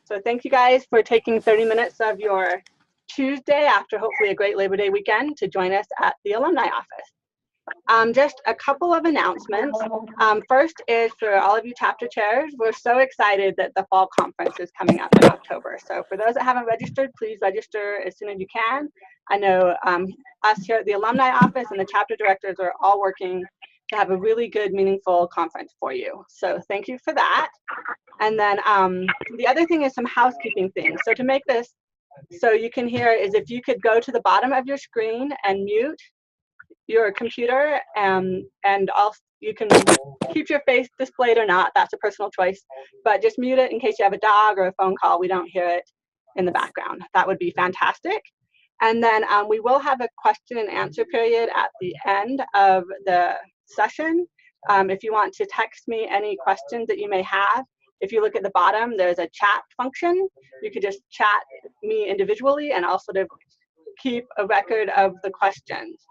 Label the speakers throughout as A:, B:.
A: So thank you guys for taking 30 minutes of your Tuesday after hopefully a great Labor Day weekend to join us at the alumni office. Just a couple of announcements. First is for all of you chapter chairs, we're so excited that the fall conference is coming up in October. So for those that haven't registered, please register as soon as you can. I know us here at the alumni office and the chapter directors are all working to have a really good, meaningful conference for you. So thank you for that. And then the other thing is some housekeeping things. So to make this so you can hear is if you could go to the bottom of your screen and mute your computer, and also you can keep your face displayed or not, that's a personal choice, but just mute it in case you have a dog or a phone call, we don't hear it in the background. That would be fantastic. And then we will have a question and answer period at the end of the session. If you want to text me any questions that you may have, if you look at the bottom, there's a chat function. You could just chat me individually and also to keep a record of the questions.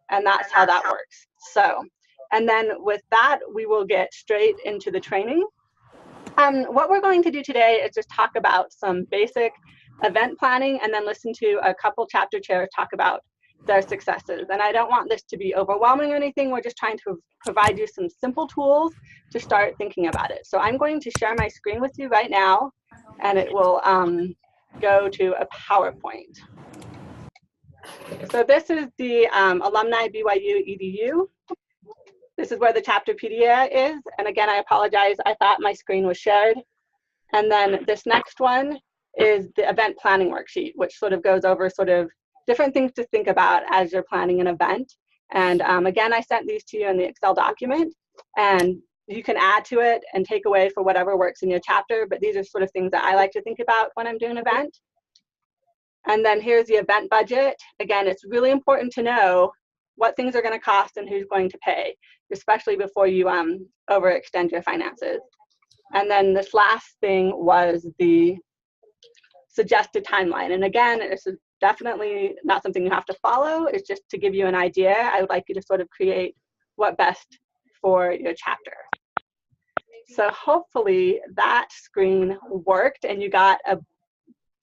A: And that's how that works. So, and then with that, we will get straight into the training. What we're going to do today is just talk about some basic event planning and then listen to a couple chapter chairs talk about their successes. And I don't want this to be overwhelming or anything. We're just trying to provide you some simple tools to start thinking about it. So I'm going to share my screen with you right now, and it will go to a PowerPoint. So this is the alumni BYU EDU. This is where the chapterpedia is. And again, I apologize. I thought my screen was shared. And then this next one is the event planning worksheet, which sort of goes over sort of different things to think about as you're planning an event. And again, I sent these to you in the Excel document, and you can add to it and take away for whatever works in your chapter. But these are sort of things that I like to think about when I'm doing an event. And then here's the event budget. Again, it's really important to know what things are going to cost and who's going to pay, especially before you overextend your finances. And then this last thing was the suggested timeline. And again, this is definitely not something you have to follow. It's just to give you an idea. I would like you to sort of create what best for your chapter. So hopefully that screen worked and you got a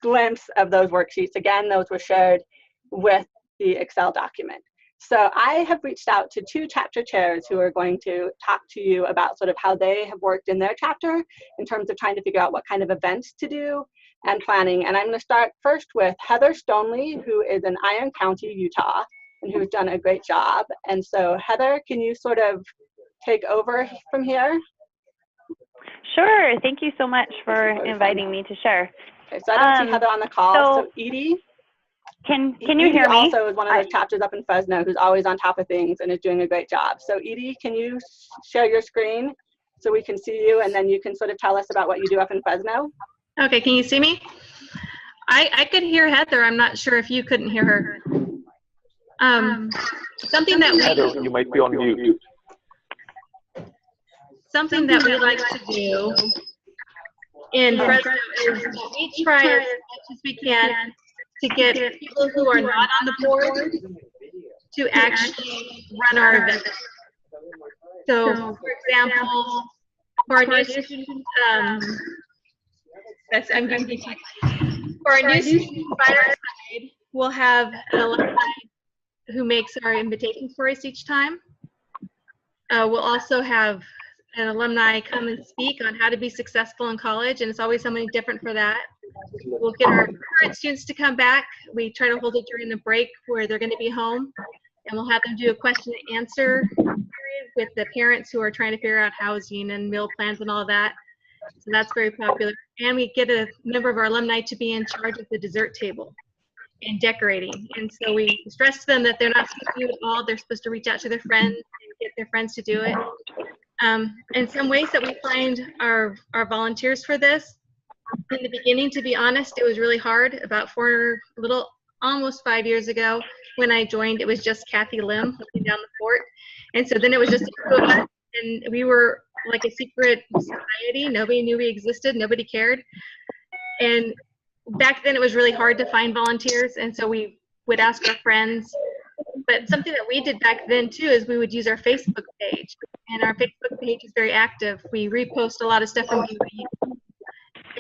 A: glimpse of those worksheets. Again, those were shared with the Excel document. So I have reached out to 2 chapter chairs who are going to talk to you about sort of how they have worked in their chapter in terms of trying to figure out what kind of events to do and planning. And I'm going to start first with Heather Stoneley, who is in Iron County, Utah, and who's done a great job. And so Heather, can you sort of take over from here?
B: Sure. Thank you so much for inviting me to share.
A: Okay, so I don't see Heather on the call. So Edie?
B: Can you hear me?
A: Also is one of those chapters up in Fresno who's always on top of things and is doing a great job. So Edie, can you share your screen so we can see you, and then you can sort of tell us about what you do up in Fresno?
C: Okay, can you see me? I could hear Heather. I'm not sure if you couldn't hear her. Something that
D: Heather, you might be on mute.
C: Something that we like to do in Fresno is we try as much as we can to get people who are not on the board to actually run our events. So, for example, for our new students, for our new student fireside, we'll have an alumni who makes our invitations for us each time. We'll also have an alumni come and speak on how to be successful in college, and it's always something different for that. We'll get our current students to come back. We try to hold it during the break where they're going to be home, and we'll have them do a question and answer period with the parents who are trying to figure out housing and meal plans and all that. So that's very popular. And we get a member of our alumni to be in charge of the dessert table and decorating. And so we stress to them that they're not supposed to do it all. They're supposed to reach out to their friends and get their friends to do it. And some ways that we find our volunteers for this, in the beginning, to be honest, it was really hard. About almost 5 years ago when I joined, it was just Kathy Lim looking down the fort. And so then it was just a crew of us, and we were like a secret society. Nobody knew we existed. Nobody cared. And back then it was really hard to find volunteers. And so we would ask our friends. But something that we did back then too is we would use our Facebook page, and our Facebook page is very active. We repost a lot of stuff from BYU.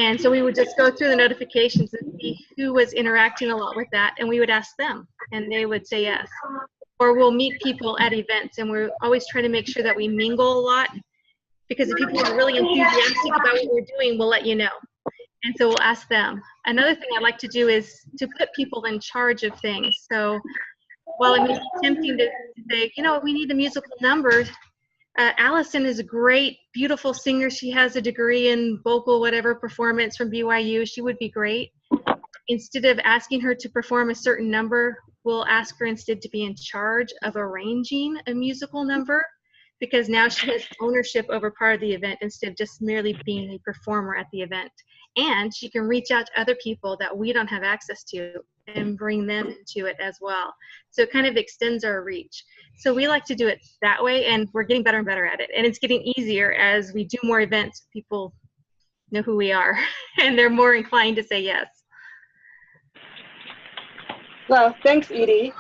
C: And so we would just go through the notifications and see who was interacting a lot with that, and we would ask them, and they would say yes. Or we'll meet people at events, and we're always trying to make sure that we mingle a lot, because if people are really enthusiastic about what we're doing, we'll let you know. And so we'll ask them. Another thing I like to do is to put people in charge of things. So while it may be tempting to say, you know, we need a musical number, Allison is a great, beautiful singer. She has a degree in vocal, whatever, performance from BYU. She would be great. Instead of asking her to perform a certain number, we'll ask her instead to be in charge of arranging a musical number, because now she has ownership over part of the event instead of just merely being a performer at the event. And she can reach out to other people that we don't have access to and bring them into it as well. So it kind of extends our reach. So we like to do it that way, and we're getting better and better at it. And it's getting easier as we do more events. People know who we are, and they're more inclined to say yes.
A: So thanks, Edie.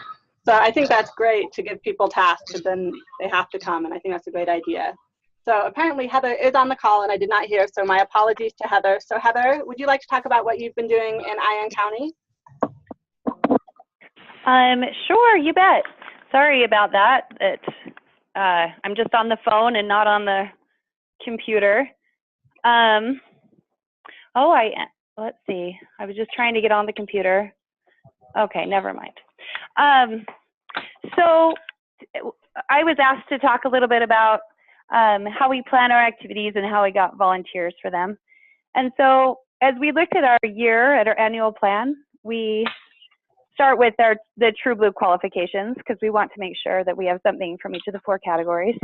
A: So I think that's great to give people tasks, but then they have to come, and I think that's a great idea. So apparently Heather is on the call, and I did not hear, so my apologies to Heather. So Heather, would you like to talk about what you've been doing in Iron County?
B: Sure, you bet. Sorry about that. I'm just on the phone and not on the computer. Let's see. I was just trying to get on the computer. Okay, never mind. So I was asked to talk a little bit about how we plan our activities and how we got volunteers for them. And so as we looked at our annual plan, we start with the True Blue qualifications, because we want to make sure that we have something from each of the 4 categories.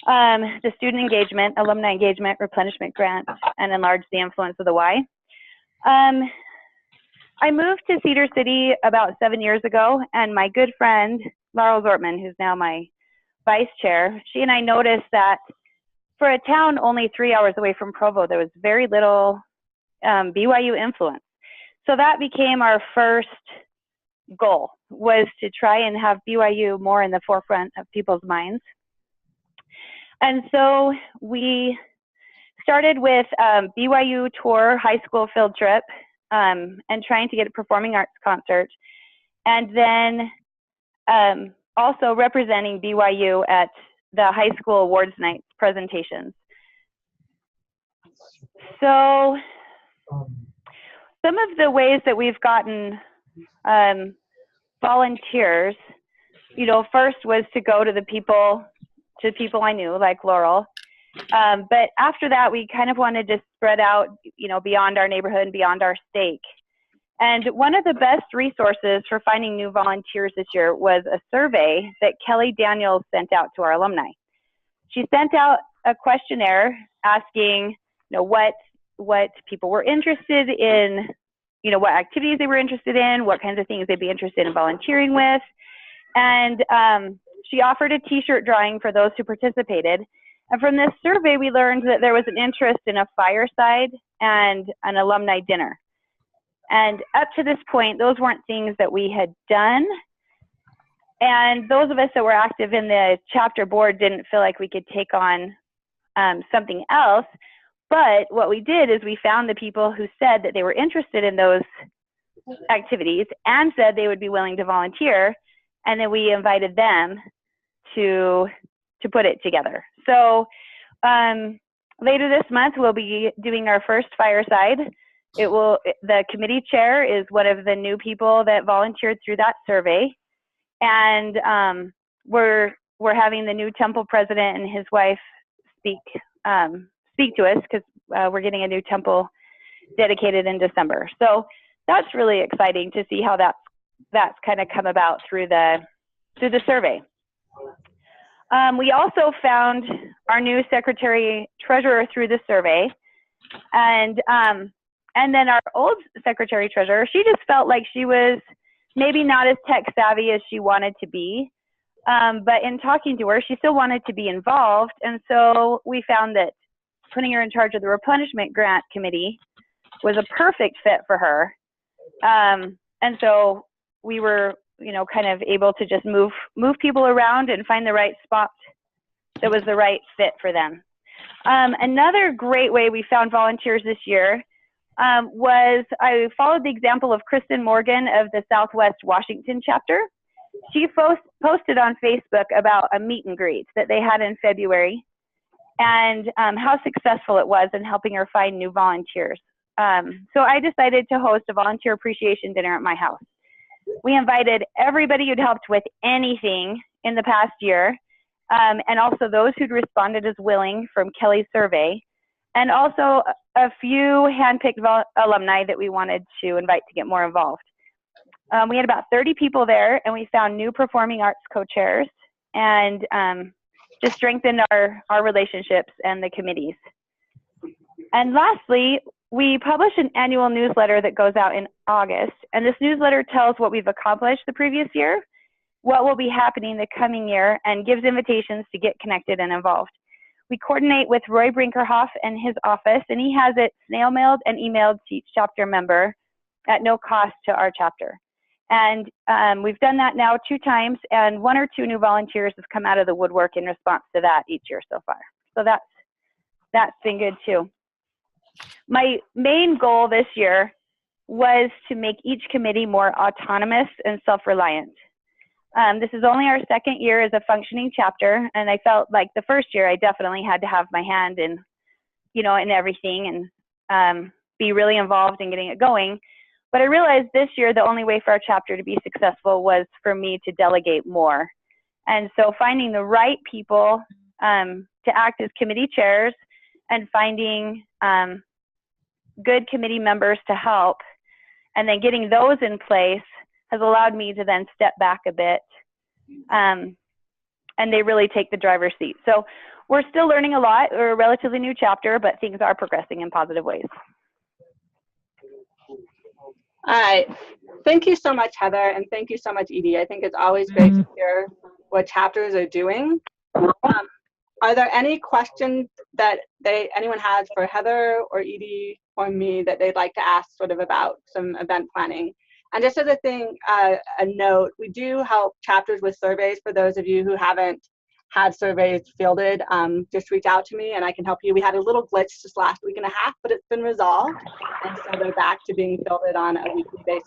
B: The student engagement, alumni engagement, replenishment grant, and enlarge the influence of the why. I moved to Cedar City about 7 years ago, and my good friend, Laurel Zortman, who's now my vice chair, she and I noticed that for a town only 3 hours away from Provo, there was very little BYU influence. So that became our first goal, was to try and have BYU more in the forefront of people's minds. And so we started with BYU tour high school field trip, and trying to get a performing arts concert, and then also representing BYU at the high school awards night presentations. So some of the ways that we've gotten volunteers, first was to go to people I knew, like Laurel. But after that, we kind of wanted to spread out, beyond our neighborhood and beyond our stake. And one of the best resources for finding new volunteers this year was a survey that Kelly Daniels sent out to our alumni. She sent out a questionnaire asking, what people were interested in, what activities they were interested in, what kinds of things they'd be interested in volunteering with. And she offered a t-shirt drawing for those who participated. And from this survey, we learned that there was an interest in a fireside and an alumni dinner. And up to this point, those weren't things that we had done. And those of us that were active in the chapter board didn't feel like we could take on something else. But what we did is we found the people who said that they were interested in those activities and said they would be willing to volunteer. And then we invited them to put it together. So later this month, we'll be doing our first fireside. The committee chair is one of the new people that volunteered through that survey. And we're having the new temple president and his wife speak to us, because we're getting a new temple dedicated in December. So that's really exciting to see how that's kind of come about through the survey. We also found our new secretary treasurer through the survey, and then our old secretary treasurer, she just felt like she was maybe not as tech savvy as she wanted to be, but in talking to her, she still wanted to be involved, and so we found that putting her in charge of the replenishment grant committee was a perfect fit for her. And so we were you know, kind of able to just move people around and find the right spot that was the right fit for them. Another great way we found volunteers this year was I followed the example of Kristen Morgan of the Southwest Washington chapter. She posted on Facebook about a meet and greet that they had in February and how successful it was in helping her find new volunteers. So I decided to host a volunteer appreciation dinner at my house. We invited everybody who'd helped with anything in the past year, and also those who'd responded as willing from Kelly's survey, and also a few handpicked alumni that we wanted to invite to get more involved. We had about 30 people there, and we found new performing arts co-chairs and just strengthened our relationships and the committees. And lastly, we publish an annual newsletter that goes out in August, and this newsletter tells what we've accomplished the previous year, what will be happening the coming year, and gives invitations to get connected and involved. We coordinate with Roy Brinkerhoff and his office, and he has it snail mailed and emailed to each chapter member at no cost to our chapter. And we've done that now 2 times, and 1 or 2 new volunteers have come out of the woodwork in response to that each year so far. So that's been good too. My main goal this year was to make each committee more autonomous and self-reliant. This is only our 2nd year as a functioning chapter, and I felt like the first year I definitely had to have my hand in, you know, in everything and be really involved in getting it going. But I realized this year the only way for our chapter to be successful was for me to delegate more. And so finding the right people to act as committee chairs and finding good committee members to help, and then getting those in place has allowed me to then step back a bit, and they really take the driver's seat. So we're still learning a lot. We're a relatively new chapter, but things are progressing in positive ways.
A: All right. Thank you so much, Heather, and thank you so much, Edie. I think it's always great to hear what chapters are doing. Are there any questions that anyone has for Heather or Edie or me that they'd like to ask sort of about some event planning? And just as a thing, a note, we do help chapters with surveys. For those of you who haven't had surveys fielded, just reach out to me and I can help you. We had a little glitch just last week and a half, but it's been resolved. And so they're back to being fielded on a weekly basis.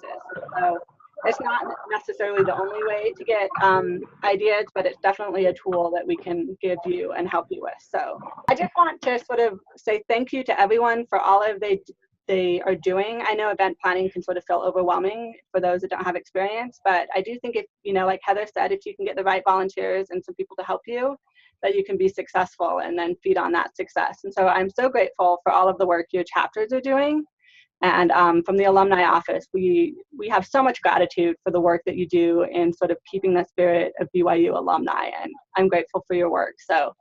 A: So it's not necessarily the only way to get ideas, but it's definitely a tool that we can give you and help you with. So I just want to sort of say thank you to everyone for all of they are doing. I know event planning can sort of feel overwhelming for those that don't have experience, but I do think if, you know, like Heather said, if you can get the right volunteers and some people to help you, that you can be successful and then feed on that success. And so I'm so grateful for all of the work your chapters are doing. And from the alumni office, we have so much gratitude for the work that you do in sort of keeping the spirit of BYU alumni, and I'm grateful for your work. So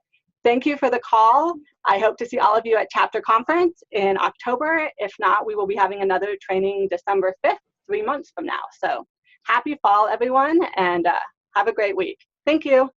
A: thank you for the call. I hope to see all of you at chapter conference in October. If not, we will be having another training December 5th, 3 months from now. So happy fall, everyone, and have a great week. Thank you.